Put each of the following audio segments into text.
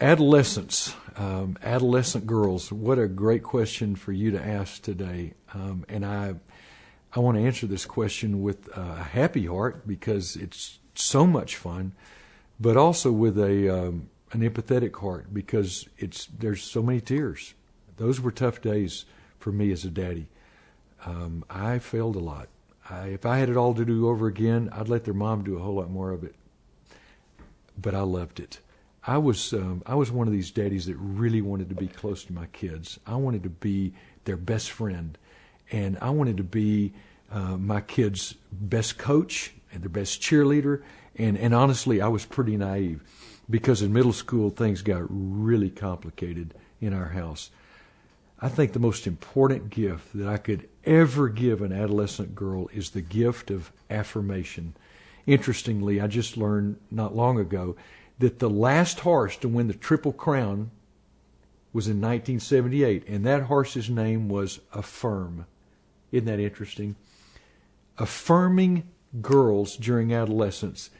Adolescence, adolescent girls. What a great question for you to ask today. And I want to answer this question with a happy heart because it's so much fun, but also with an empathetic heart because there's so many tears. Those were tough days for me as a daddy. I failed a lot. If I had it all to do over again, I'd let their mom do a whole lot more of it. But I loved it. I was one of these daddies that really wanted to be close to my kids. I wanted to be their best friend, and I wanted to be my kids' best coach and their best cheerleader. And honestly, I was pretty naive because in middle school things got really complicated in our house. I think the most important gift that I could ever give an adolescent girl is the gift of affirmation. Interestingly, I just learned not long ago that the last horse to win the Triple Crown was in 1978, and that horse's name was Affirm. Isn't that interesting? Affirming girls during adolescence.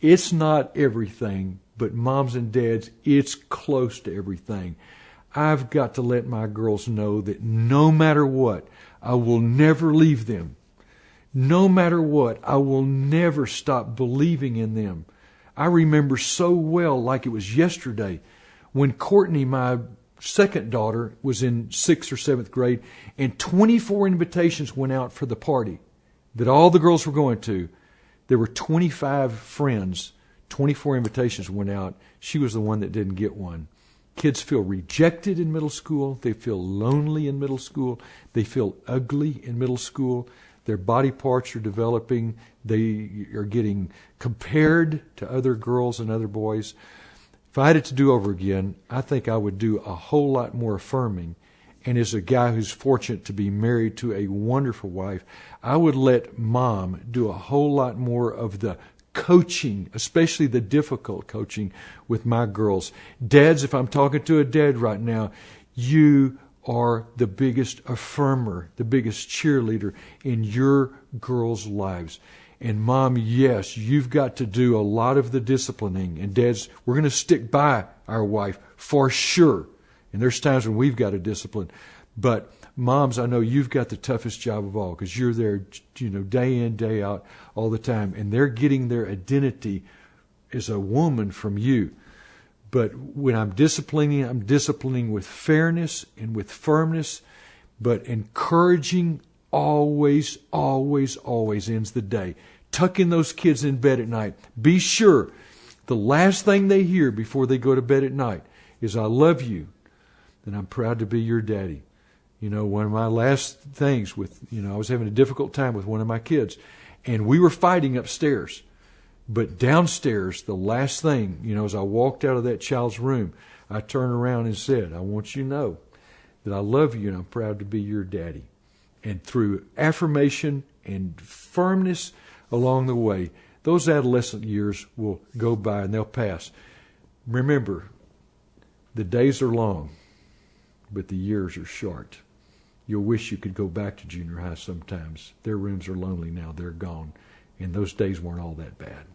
It's not everything, but moms and dads, it's close to everything. I've got to let my girls know that no matter what, I will never leave them. No matter what, I will never stop believing in them. I remember so well, like it was yesterday, when Courtney, my second daughter, was in 6th or 7th grade, and 24 invitations went out for the party that all the girls were going to. There were 25 friends, 24 invitations went out. She was the one that didn't get one. Kids feel rejected in middle school. They feel lonely in middle school. They feel ugly in middle school. Their body parts are developing. They are getting compared to other girls and other boys. If I had it to do over again, I think I would do a whole lot more affirming. And as a guy who's fortunate to be married to a wonderful wife, I would let mom do a whole lot more of the coaching, especially the difficult coaching with my girls. Dads, if I'm talking to a dad right now, you are the biggest affirmer, the biggest cheerleader in your girls' lives. And mom, yes, you've got to do a lot of the disciplining. And dads, we're going to stick by our wife for sure. And there's times when we've got to discipline. But moms, I know you've got the toughest job of all because you're there, day in, day out, all the time. And they're getting their identity as a woman from you. But when I'm disciplining with fairness and with firmness, but encouraging always, always, always ends the day. Tucking those kids in bed at night. Be sure the last thing they hear before they go to bed at night is, I love you, and I'm proud to be your daddy. One of my last things I was having a difficult time with one of my kids, and we were fighting upstairs. But downstairs, the last thing, as I walked out of that child's room, I turned around and said, I want you to know that I love you and I'm proud to be your daddy. And through affirmation and firmness along the way, those adolescent years will go by and they'll pass. Remember, the days are long, but the years are short. You'll wish you could go back to junior high sometimes. Their rooms are lonely now. They're gone. And those days weren't all that bad.